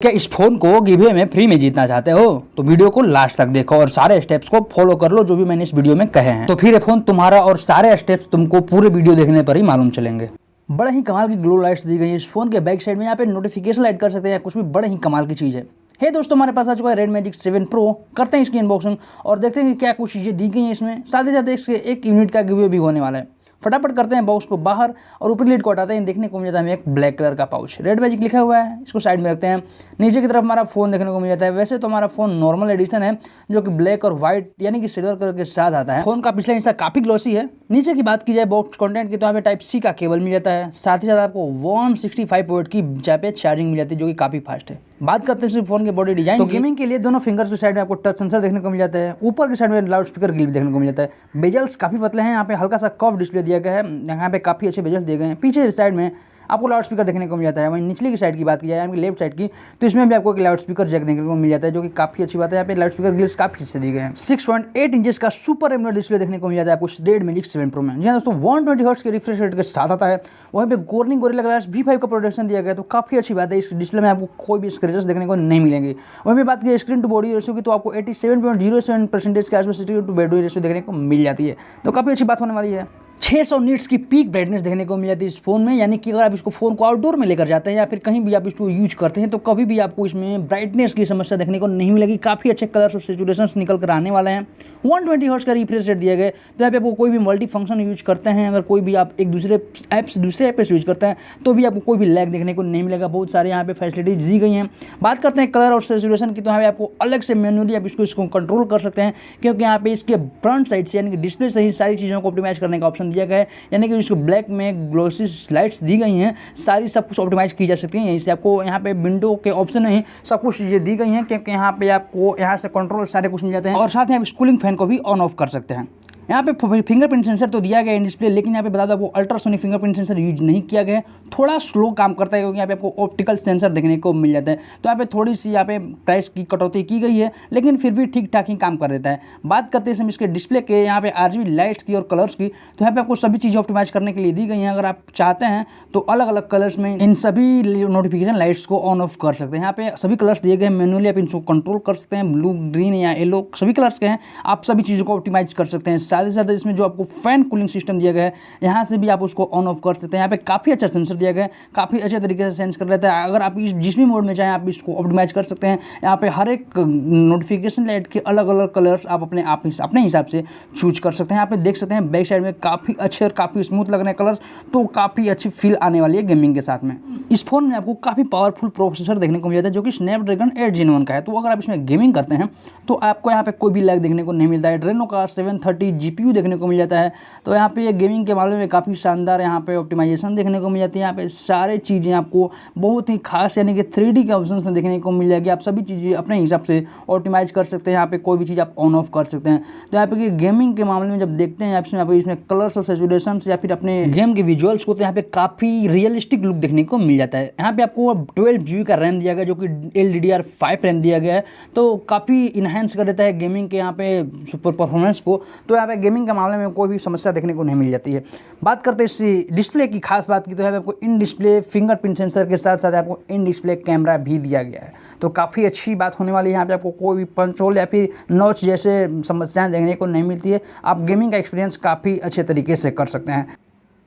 क्या इस फोन को गिवे में फ्री में जीतना चाहते हो तो वीडियो को लास्ट तक देखो और सारे स्टेप्स को फॉलो कर लो जो भी मैंने इस वीडियो में कहे हैं। तो फिर ये फोन तुम्हारा और सारे स्टेप्स तुमको पूरे वीडियो देखने पर ही मालूम चलेंगे। बड़े ही कमाल की ग्लो लाइट्स दी गई है इस फोन के बैक साइड में। यहाँ पे नोटिफिकेशन लाइट कर सकते हैं, कुछ भी बड़े ही कमाल की चीज़ है। हे दोस्तों, हमारे पास आ चुका है रेड मैजिक 7 प्रो। करते हैं इसकी अनबॉक्सिंग और देखते हैं कि क्या कुछ चीज़ें दी गई हैं इसमें। साथ ही साथ इसके 1 यूनिट का गिवे भी होने वाला है। फटाफट करते हैं बॉक्स को बाहर और ऊपरी लीड को हटाते हैं। देखने को मिल जाता है हमें एक ब्लैक कलर का पाउच, रेड मैजिक लिखा हुआ है। इसको साइड में रखते हैं। नीचे की तरफ हमारा फ़ोन देखने को मिल जाता है। वैसे तो हमारा फ़ोन नॉर्मल एडिशन है जो कि ब्लैक और व्हाइट यानी कि सिल्वर कलर के साथ आता है। फ़ोन का पिछला हिस्सा काफ़ी ग्लॉसी है। नीचे की बात की जाए बॉक्स कंटेंट की तो यहाँ पे टाइप सी का केबल मिल जाता है। साथ ही साथ आपको 165 वोल्ट की जहाँ पे चार्जिंग मिल जाती है जो कि काफ़ी फास्ट है। बात करते हैं फोन के बॉडी डिजाइन। तो गेमिंग के लिए दोनों फिंगर्स की साइड में आपको टच सेंसर देखने को मिल जाता है। ऊपर की साइड में लाउड स्पीकर ग्रिल भी देखने को मिल जाता है। बेजल्स काफ़ी पतले हैं। यहाँ पे हल्का सा कर्व डिस्प्ले दिया गया है। यहाँ पे काफ़ी अच्छे बेजल्स दिए गए हैं। पीछे साइड में आपको लाउड स्पीकर देखने को मिल जाता है। वहीं निचली की साइड की बात की जाए यानी लेफ्ट साइड की तो इसमें भी आपको एक लाउड स्पीकर जैक देखने को मिल जाता है जो कि काफ़ी अच्छी बात है। यहाँ पे लाउड स्पीकर ग्रिल्स काफ़ी अच्छे दिए गए हैं। 6.8 इंचेस का सुपर एमोलेड डिस्प्ले देखने को मिल जाता है आपको रेड मैजिक 7 प्रो में। जी दोस्तों, 120 हर्ट्ज के रिफ्रेश रेट के साथ आता है। वहीं पे कॉर्निंग गोरिल्ला ग्लास V5 का प्रोटेक्शन दिया गया है तो काफ़ी अच्छी बात है। इस डिस्प्ले में आपको कोई भी स्क्रैचेस देखने को नहीं मिलेंगे। वहीं पे बात की स्क्रीन टू बॉडी रेशियो की तो आपको 87.07% के आसपास स्क्रीन टू बॉडी रेशियो देखने को मिल जाती है तो काफ़ी अच्छी बात होने वाली है। 600 नीट्स की पीक ब्राइटनेस देखने को मिल जाती है इस फोन में, यानी कि अगर आप इसको फ़ोन को आउटडोर में लेकर जाते हैं या फिर कहीं भी आप इसको यूज करते हैं तो कभी भी आपको इसमें ब्राइटनेस की समस्या देखने को नहीं मिलेगी। काफ़ी अच्छे कलर्स और सैचुरेशंस निकल कर आने वाले हैं। 120 हर्ट्ज का रिफ्रेश रेट दिया गया तो यहाँ पे आपको कोई भी मल्टी फंक्शन यूज करते हैं, अगर कोई भी आप एक दूसरे ऐप से दूसरे ऐप से यूज करते हैं तो भी आपको कोई भी लैग देखने को नहीं मिलेगा। बहुत सारे यहाँ पे फैसिलिटीज दी गई हैं। बात करते हैं कलर और सैचुरेशन की तो यहाँ पे आपको अलग से मैन्युअली आप इसको कंट्रोल कर सकते हैं क्योंकि यहाँ पे इसके फ्रंट साइड से यानी कि डिस्प्ले से ही सारी चीज़ों को ऑप्टिमाइज करने का ऑप्शन दिया गया है। यानी कि इसको ब्लैक में ग्लोसी लाइट्स दी गई हैं, सारी सब कुछ ऑप्टिमाइज की जा सकती हैं। इससे आपको यहाँ पे विंडो के ऑप्शन नहीं सब कुछ चीज़ें दी गई हैं क्योंकि यहाँ पे आपको यहाँ से कंट्रोल सारे कुछ मिल जाते हैं और साथ ही आप कूलिंग फैन को भी ऑन ऑफ कर सकते हैं। यहाँ पे फिंगरप्रिंट सेंसर तो दिया गया है डिस्प्ले, लेकिन यहाँ पे बता दो आपको अल्ट्रासोनिक फिंगरप्रिंट सेंसर यूज नहीं किया गया है। थोड़ा स्लो काम करता है क्योंकि यहाँ पे आपको ऑप्टिकल सेंसर देखने को मिल जाता है तो यहाँ पे थोड़ी सी यहाँ पे प्राइस की कटौती की गई है, लेकिन फिर भी ठीक ठाक ही काम कर देता है। बात करते हैं इसके डिस्प्ले के यहाँ पे RGB लाइट्स की और कलर्स की तो यहाँ पे आपको सभी चीज़ें ऑप्टिमाइज करने के लिए दी गई हैं। अगर आप चाहते हैं तो अलग अलग कलर्स में इन सभी नोटिफिकेशन लाइट्स को ऑन ऑफ कर सकते हैं। यहाँ पे सभी कलर्स दिए गए, मैनुअली आप इनको कंट्रोल कर सकते हैं। ब्लू, ग्रीन या येलो सभी कलर्स के हैं, आप सभी चीज़ों को ऑप्टिमाइज कर सकते हैं। साथ ही साथ इसमें जो आपको फैन कूलिंग सिस्टम दिया गया है यहाँ से भी आप उसको ऑन ऑफ कर सकते हैं। यहाँ पे काफ़ी अच्छा सेंसर दिया गया है, काफ़ी अच्छे तरीके से सेंस कर लेता है। अगर आप जिस भी मोड में चाहें आप इसको ऑप्टिमाइज कर सकते हैं। यहाँ पे हर एक नोटिफिकेशन लाइट के अलग अलग कलर्स आप अपने हिसाब से चूज कर सकते हैं। यहाँ पे देख सकते हैं बैक साइड में काफ़ी अच्छे और काफ़ी स्मूथ लग रहे हैं कलर्स, तो काफ़ी अच्छी फील आने वाली है गेमिंग के साथ में। इस फोन में आपको काफ़ी पावरफुल प्रोसेसर देखने को मिल जाता है जो कि स्नैपड्रैगन 8 Gen 1 का है। तो अगर आप इसमें गेमिंग करते हैं तो आपको यहाँ पे कोई भी लैग देखने को नहीं मिलता है। एड्रेनो का 730 GPU देखने को मिल जाता है तो यहाँ पे ये गेमिंग के मामले में काफ़ी शानदार यहाँ पे ऑप्टिमाइजेशन देखने को मिल जाती है। यहाँ पे सारी चीज़ें आपको बहुत ही खास यानी कि 3D के ऑप्शंस में देखने को मिल जाएगी। आप सभी चीज़ें अपने हिसाब से ऑप्टिमाइज कर सकते हैं। यहाँ पे कोई भी चीज़ आप ऑन ऑफ कर सकते हैं। तो यहाँ पे गेमिंग के मामले में जब देखते हैं इसमें कलर्स और सैचुरेशन या फिर अपने गेम के विजुअल्स को तो यहाँ पे काफ़ी रियलिस्टिक लुक देखने को मिल जाता है। यहाँ पे आपको 12 GB का रैम दिया गया जो कि LDDR5 रैम दिया गया है तो काफ़ी इन्हेंस कर देता है गेमिंग के यहाँ पे सुपर परफॉर्मेंस को। तो यहाँ पे गेमिंग के मामले में कोई भी समस्या देखने को नहीं मिल जाती है। बात करते हैं इस डिस्प्ले की खास बात की तो है आपको इन डिस्प्ले फिंगरप्रिंट सेंसर के साथ साथ आपको इन डिस्प्ले कैमरा भी दिया गया है तो काफ़ी अच्छी बात होने वाली है। यहाँ पे आपको कोई भी पंच होल या फिर नॉच जैसे समस्याएं देखने को नहीं मिलती है। आप गेमिंग का एक्सपीरियंस काफ़ी अच्छे तरीके से कर सकते हैं।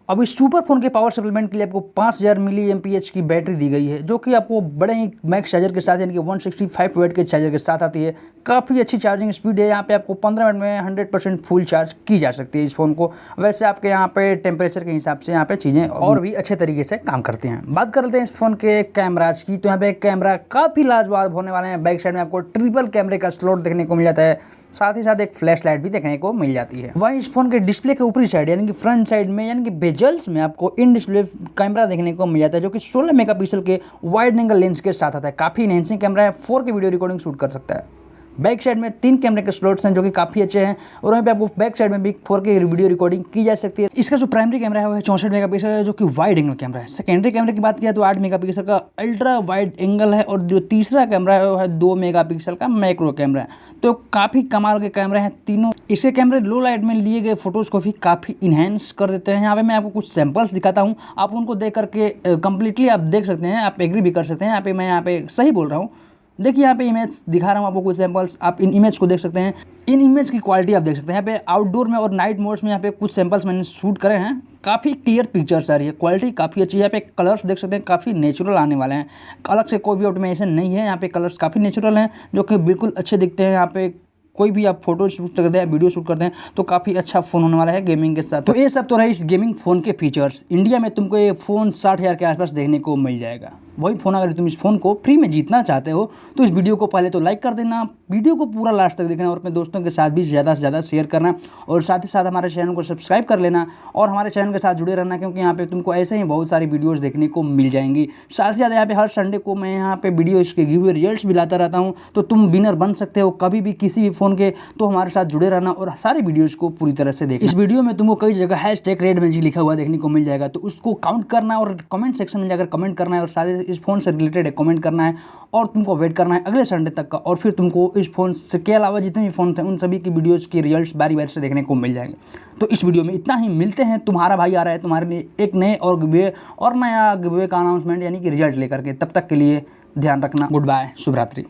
अब इस सुपर फोन के पावर सप्लीमेंट के लिए आपको 5000 mAh की बैटरी दी गई है जो कि आपको बड़े ही मैक्स चार्जर के साथ यानी कि 165 वाट के चार्जर के साथ आती है। काफ़ी अच्छी चार्जिंग स्पीड है। यहाँ पे आपको 15 मिनट में 100% फुल चार्ज की जा सकती है इस फ़ोन को। वैसे आपके यहाँ पे टेम्परेचर के हिसाब से यहाँ पे चीज़ें और भी अच्छे तरीके से काम करती हैं। बात कर लेते हैं इस फ़ोन के कैमराज की तो यहाँ पे कैमरा काफ़ी लाजवाब होने वाले हैं। बैक साइड में आपको ट्रिपल कैमरे का स्लॉट देखने को मिल जाता है, साथ ही साथ एक फ्लैश लाइट भी देखने को मिल जाती है। वहीं इस फोन के डिस्प्ले के ऊपरी साइड यानी कि फ्रंट साइड में यानी कि बेजल्स में आपको इन डिस्प्ले कैमरा देखने को मिल जाता है जो कि 16 मेगापिक्सल के वाइड एंगल लेंस के साथ आता है। काफ़ी इनहेंसिंग कैमरा है, 4K वीडियो रिकॉर्डिंग शूट कर सकता है। बैक साइड में 3 कैमरे के स्लॉट्स हैं जो कि काफ़ी अच्छे हैं और वहीं पे आपको बैक साइड में भी 4K वीडियो रिकॉर्डिंग की जा सकती है। इसका जो प्राइमरी कैमरा है वो है 64 मेगापिक्सल है जो कि वाइड एंगल कैमरा है। सेकेंडरी कैमरे की बात किया तो 8 मेगापिक्सल का अल्ट्रा वाइड एंगल है और जो तीसरा कैमरा है वो है 2 मेगापिक्सल का मैक्रो कैमरा है। तो काफ़ी कमाल के कैमरे हैं तीनों। इसके कैमरे लो लाइट में लिए गए फोटोज़ को भी काफ़ी इन्हेंस कर देते हैं। यहाँ पे मैं आपको कुछ सैंपल्स दिखाता हूँ, आप उनको देख करके कंप्लीटली आप देख सकते हैं, आप एग्री भी कर सकते हैं। मैं यहाँ पे सही बोल रहा हूँ। देखिए यहाँ पे इमेज दिखा रहा हूँ आपको कुछ सैंपल्स, आप इन इमेज को देख सकते हैं, इन इमेज की क्वालिटी आप देख सकते हैं। यहाँ पे आउटडोर में और नाइट मोड्स में यहाँ पे कुछ सैंपल्स मैंने शूट करे हैं, काफ़ी क्लियर पिक्चर्स आ रही है, क्वालिटी काफ़ी अच्छी है। यहाँ पे कलर्स देख सकते हैं काफ़ी नेचुरल आने वाले हैं, अलग से कोई भी ऑटोमेशन नहीं है। यहाँ पे कलर्स काफ़ी नेचुरल हैं जो कि बिल्कुल अच्छे दिखते हैं। यहाँ पे कोई भी आप फोटो शूट करते हैं, वीडियो शूट करते हैं तो काफ़ी अच्छा फ़ोन होने वाला है गेमिंग के साथ। तो ये सब तो रहे इस गेमिंग फ़ोन के फीचर्स। इंडिया में तुमको ये फ़ोन 60,000 के आसपास देखने को मिल जाएगा। वही फ़ोन अगर तुम इस फ़ोन को फ्री में जीतना चाहते हो तो इस वीडियो को पहले तो लाइक कर देना, वीडियो को पूरा लास्ट तक देखना और अपने दोस्तों के साथ भी ज़्यादा से ज़्यादा शेयर करना और साथ ही साथ हमारे चैनल को सब्सक्राइब कर लेना और हमारे चैनल के साथ जुड़े रहना, क्योंकि यहाँ पे तुमको ऐसे ही बहुत सारी वीडियोज़ देखने को मिल जाएंगी। साथ ही साथ यहाँ पे हर संडे को मैं यहाँ पे वीडियो इसके गिव अवे रिजल्ट्स भी लाता रहता हूँ, तो तुम विनर बन सकते हो कभी भी किसी भी फ़ोन के। तो हमारे साथ जुड़े रहना और सारी वीडियोज़ को पूरी तरह से देखना। इस वीडियो में तुमको कई जगह #RedMagic लिखा हुआ देखने को मिल जाएगा, तो उसको काउंट करना और कमेंट सेक्शन में जाकर कमेंट करना है और सारे इस फ़ोन से रिलेटेड कमेंट करना है और तुमको वेट करना है अगले संडे तक का। और फिर तुमको इस फ़ोन से के अलावा जितने भी फ़ोन थे उन सभी की वीडियोज़ के रिजल्ट्स बारी बारी से देखने को मिल जाएंगे। तो इस वीडियो में इतना ही, मिलते हैं। तुम्हारा भाई आ रहा है तुम्हारे लिए एक नए और गिवे और नया गिवे का अनाउंसमेंट यानी कि रिजल्ट लेकर के। तब तक के लिए ध्यान रखना। गुड बाय, शुभ रात्रि।